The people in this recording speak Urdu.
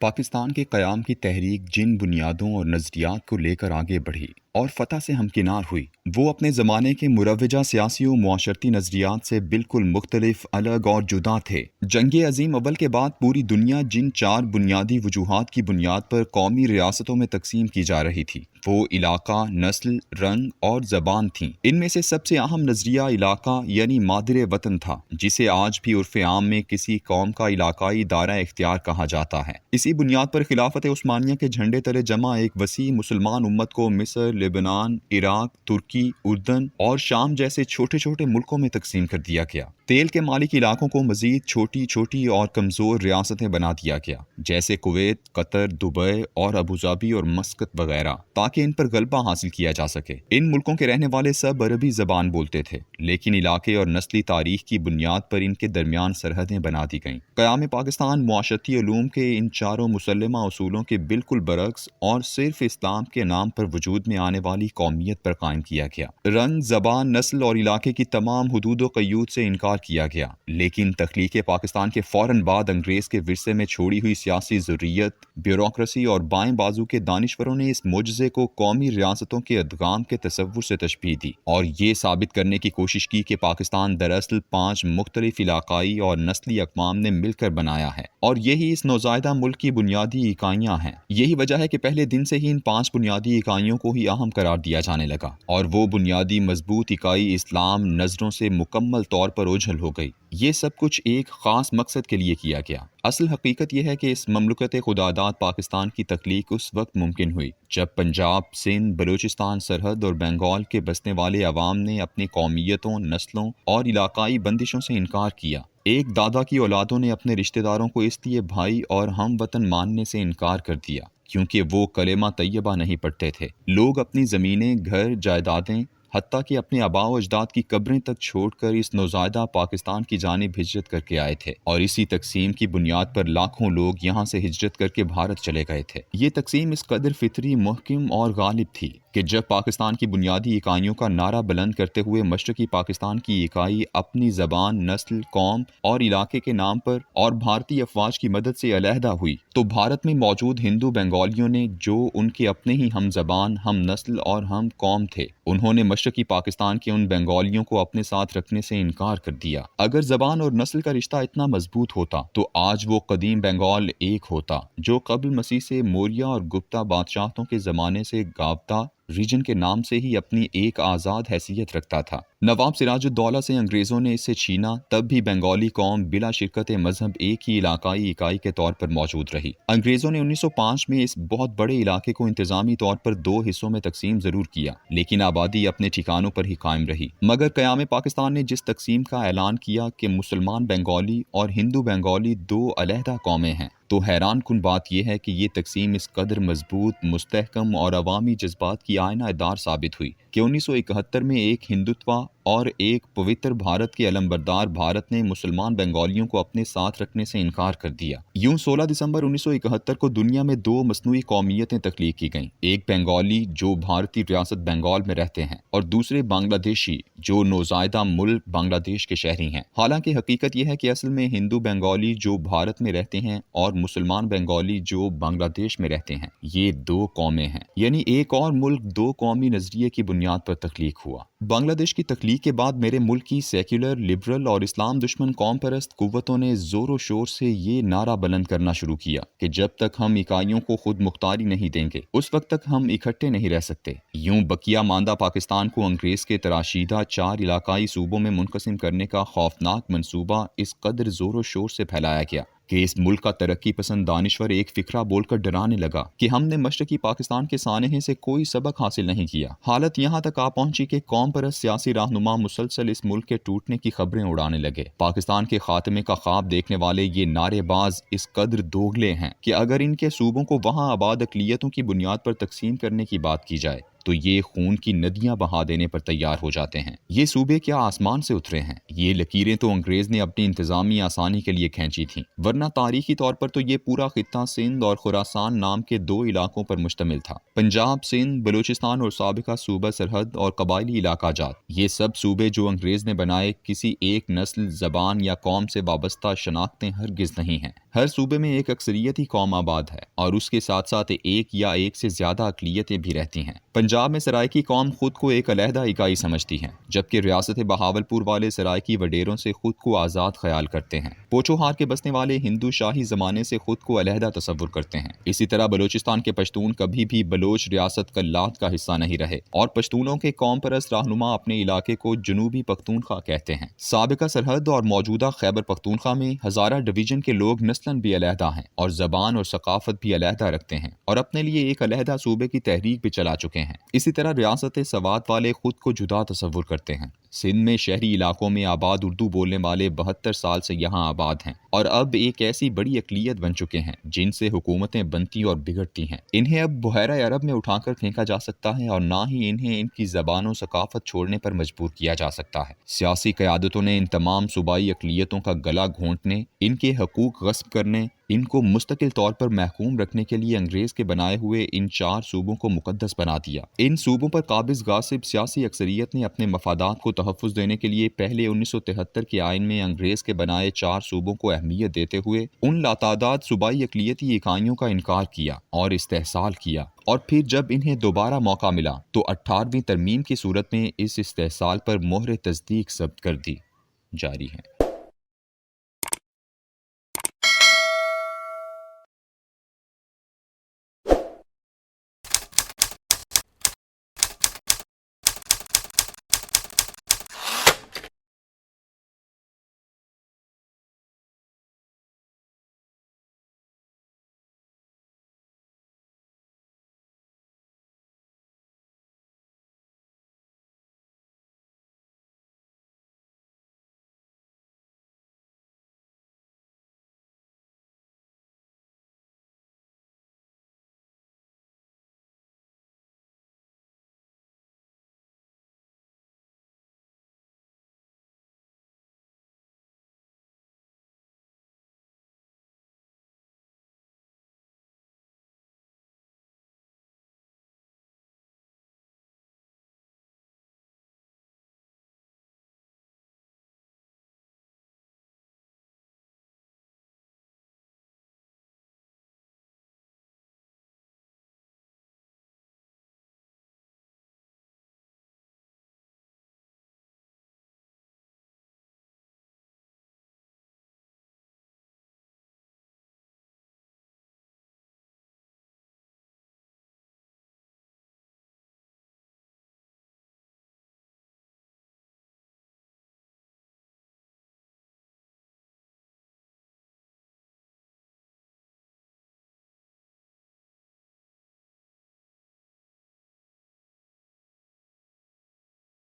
پاکستان کے قیام کی تحریک جن بنیادوں اور نظریات کو لے کر آگے بڑھی اور فتح سے ہمکنار ہوئی، وہ اپنے زمانے کے مروجہ سیاسی و معاشرتی نظریات سے بالکل مختلف، الگ اور جدا تھے۔ جنگ عظیم اول کے بعد پوری دنیا جن 4 بنیادی وجوہات کی بنیاد پر قومی ریاستوں میں تقسیم کی جا رہی تھی، وہ علاقہ، نسل، رنگ اور زبان تھیں۔ ان میں سے سب سے اہم نظریہ علاقہ یعنی مادر وطن تھا، جسے آج بھی عرف عام میں کسی قوم کا علاقائی دائرہ اختیار کہا جاتا ہے۔ اسی بنیاد پر خلافت عثمانیہ کے جھنڈے تلے جمع ایک وسیع مسلمان امت کو مصر، لبنان، عراق، ترکی، اردن اور شام جیسے چھوٹے چھوٹے ملکوں میں تقسیم کر دیا گیا۔ تیل کے مالک علاقوں کو مزید چھوٹی چھوٹی اور کمزور ریاستیں بنا دیا گیا، جیسے کویت، قطر، دبئی اور ابوظہبی اور مسقط وغیرہ، تاکہ ان پر غلبہ حاصل کیا جا سکے۔ ان ملکوں کے رہنے والے سب عربی زبان بولتے تھے، لیکن علاقے اور نسلی تاریخ کی بنیاد پر ان کے درمیان سرحدیں بنا دی گئیں۔ قیام پاکستان معاشرتی علوم کے ان چاروں مسلمہ اصولوں کے بالکل برعکس اور صرف اسلام کے نام پر وجود میں آنے والی قومیت پر قائم کیا گیا۔ رنگ، زبان، نسل اور علاقے کی تمام حدود و قیود سے انکار کیا گیا، لیکن تخلیق پاکستان کے فوراً بعد انگریز کے ورثے میں چھوڑی ہوئی سیاسی ضروریت، بیوروکریسی اور بائیں بازو کے دانشوروں نے اس معجزے کو قومی ریاستوں کے ادغام کے تصور سے تشبیہ دی اور یہ ثابت کرنے کی کوشش کی کہ پاکستان دراصل 5 مختلف علاقائی اور نسلی اقوام نے مل کر بنایا ہے، اور یہی اس نوزائیدہ ملک کی بنیادی اکائیاں ہیں۔ یہی وجہ ہے کہ پہلے دن سے ہی ان 5 بنیادی اکائیوں کو ہی اہم قرار دیا جانے لگا، اور وہ بنیادی مضبوط اکائی اسلام نظروں سے مکمل طور پر اوجھل ہو گئی۔ یہ سب کچھ ایک خاص مقصد کے لیے کیا گیا۔ اصل حقیقت یہ ہے کہ اس مملکت خداداد پاکستان کی تخلیق اس وقت ممکن ہوئی جب پنجاب، سندھ، بلوچستان سرحد اور بنگال کے بسنے والے عوام نے اپنی قومیتوں، نسلوں اور علاقائی بندشوں سے انکار کیا۔ ایک دادا کی اولادوں نے اپنے رشتہ داروں کو اس لیے بھائی اور ہم وطن ماننے سے انکار کر دیا کیونکہ وہ کلمہ طیبہ نہیں پڑھتے تھے۔ لوگ اپنی زمینیں، گھر، جائیدادیں، حتیٰ کہ اپنے آباء و اجداد کی قبریں تک چھوڑ کر اس نوزائیدہ پاکستان کی جانب ہجرت کر کے آئے تھے، اور اسی تقسیم کی بنیاد پر لاکھوں لوگ یہاں سے ہجرت کر کے بھارت چلے گئے تھے۔ یہ تقسیم اس قدر فطری، محکم اور غالب تھی کہ جب پاکستان کی بنیادی اکائیوں کا نعرہ بلند کرتے ہوئے مشرقی پاکستان کی اکائی اپنی زبان، نسل، قوم اور علاقے کے نام پر اور بھارتی افواج کی مدد سے علیحدہ ہوئی، تو بھارت میں موجود ہندو بنگالیوں نے، جو ان کے اپنے ہی ہم زبان، ہم نسل اور ہم قوم تھے، انہوں نے مشرقی پاکستان کے ان بنگالیوں کو اپنے ساتھ رکھنے سے انکار کر دیا۔ اگر زبان اور نسل کا رشتہ اتنا مضبوط ہوتا تو آج وہ قدیم بنگال ایک ہوتا جو قبل مسیح سے موریہ اور گپتا بادشاہتوں کے زمانے سے گاوتا ریجن کے نام سے ہی اپنی ایک آزاد حیثیت رکھتا تھا۔ نواب سراج الدولہ سے انگریزوں نے اسے چھینا، تب بھی بنگالی قوم بلا شرکت مذہب ایک ہی علاقائی اکائی کے طور پر موجود رہی۔ انگریزوں نے 1905 میں اس بہت بڑے علاقے کو انتظامی طور پر 2 حصوں میں تقسیم ضرور کیا، لیکن آبادی اپنے ٹھکانوں پر ہی قائم رہی۔ مگر قیام پاکستان نے جس تقسیم کا اعلان کیا کہ مسلمان بنگالی اور ہندو بنگالی 2 علیحدہ قومیں ہیں، تو حیران کن بات یہ ہے کہ یہ تقسیم اس قدر مضبوط، مستحکم اور عوامی جذبات کی آئینہ دار ثابت ہوئی کہ 1971 میں ایک ہندوتوا اور ایک پوتر بھارت کے علمبردار بھارت نے مسلمان بنگالیوں کو اپنے ساتھ رکھنے سے انکار کر دیا۔ یوں 16 دسمبر 1971 کو دنیا میں 2 مصنوعی قومیتیں تخلیق کی گئیں، ایک بنگالی جو بھارتی ریاست بنگال میں رہتے ہیں اور دوسرے بنگلہ دیشی جو نوزائیدہ ملک بنگلہ دیش کے شہری ہیں۔ حالانکہ حقیقت یہ ہے کہ اصل میں ہندو بنگالی جو بھارت میں رہتے ہیں اور مسلمان بنگالی جو بنگلہ دیش میں رہتے ہیں، یہ 2 قومیں ہیں، یعنی ایک اور ملک 2 قومی نظریے کی بنیاد پر تخلیق ہوا۔ بنگلہ دیش کی تخلیق کے بعد میرے ملک کی سیکولر، لبرل اور اسلام دشمن قوم پرست قوتوں نے زور و شور سے یہ نعرہ بلند کرنا شروع کیا کہ جب تک ہم اکائیوں کو خود مختاری نہیں دیں گے، اس وقت تک ہم اکٹھے نہیں رہ سکتے۔ یوں بقیہ ماندہ پاکستان کو انگریز کے تراشیدہ 4 علاقائی صوبوں میں منقسم کرنے کا خوفناک منصوبہ اس قدر زور و شور سے پھیلایا گیا کہ اس ملک کا ترقی پسند دانشور ایک فقرہ بول کر ڈرانے لگا کہ ہم نے مشرقی پاکستان کے سانحے سے کوئی سبق حاصل نہیں کیا۔ حالت یہاں تک آ پہنچی کہ قوم پرست سیاسی رہنما مسلسل اس ملک کے ٹوٹنے کی خبریں اڑانے لگے۔ پاکستان کے خاتمے کا خواب دیکھنے والے یہ نعرے باز اس قدر دوگلے ہیں کہ اگر ان کے صوبوں کو وہاں آباد اقلیتوں کی بنیاد پر تقسیم کرنے کی بات کی جائے تو یہ خون کی ندیاں بہا دینے پر تیار ہو جاتے ہیں۔ یہ صوبے کیا آسمان سے اترے ہیں؟ یہ لکیریں تو انگریز نے اپنی انتظامی آسانی کے لیے کھینچی تھیں، ورنہ تاریخی طور پر تو یہ پورا خطہ سندھ اور خراسان نام کے 2 علاقوں پر مشتمل تھا۔ پنجاب، سندھ، بلوچستان اور سابقہ صوبہ سرحد اور قبائلی علاقہ جات، یہ سب صوبے جو انگریز نے بنائے، کسی ایک نسل، زبان یا قوم سے وابستہ شناختیں ہرگز نہیں ہیں۔ ہر صوبے میں ایک اکثریتی قوم آباد ہے اور اس کے ساتھ ساتھ ایک یا ایک سے زیادہ اقلیتیں بھی رہتی ہیں۔ پنجاب میں سرائیکی قوم خود کو ایک علیحدہ اکائی سمجھتی ہے، جبکہ ریاست بہاولپور والے سرائیکی وڈیروں سے خود کو آزاد خیال کرتے ہیں۔ پوچوہار کے بسنے والے ہندو شاہی زمانے سے خود کو علیحدہ تصور کرتے ہیں۔ اسی طرح بلوچستان کے پشتون کبھی بھی بلوچ ریاست کلات کا حصہ نہیں رہے اور پشتونوں کے قوم پرست رہنما اپنے علاقے کو جنوبی پختونخوا کہتے ہیں۔ سابقہ سرحد اور موجودہ خیبر پختونخوا میں ہزارہ ڈویژن کے لوگ نسلاً بھی علیحدہ ہیں اور زبان اور ثقافت بھی علیحدہ رکھتے ہیں اور اپنے لیے ایک علیحدہ صوبے کی تحریک بھی چلا چکے ہیں۔ اسی طرح ریاست سوات والے خود کو جدا تصور کرتے ہیں۔ سندھ میں شہری علاقوں میں آباد اردو بولنے والے 72 سال سے یہاں آباد ہیں اور اب ایک ایسی بڑی اقلیت بن چکے ہیں جن سے حکومتیں بنتی اور بگڑتی ہیں۔ انہیں اب بحیرہ عرب میں اٹھا کر پھینکا جا سکتا ہے اور نہ ہی انہیں ان کی زبان و ثقافت چھوڑنے پر مجبور کیا جا سکتا ہے۔ سیاسی قیادتوں نے ان تمام صوبائی اقلیتوں کا گلا گھونٹنے، ان کے حقوق غصب کرنے، ان کو مستقل طور پر محکوم رکھنے کے لیے انگریز کے بنائے ہوئے ان 4 صوبوں کو مقدس بنا دیا۔ ان صوبوں پر قابض غاصب سیاسی اکثریت نے اپنے مفادات کو تحفظ دینے کے لیے پہلے 1973 کے آئین میں انگریز کے بنائے 4 صوبوں کو اہمیت دیتے ہوئے ان لاتعداد صوبائی اقلیتی اکائیوں کا انکار کیا اور استحصال کیا، اور پھر جب انہیں دوبارہ موقع ملا تو 18ویں ترمیم کی صورت میں اس استحصال پر مہر تصدیق ثبت کر دی جاری ہے۔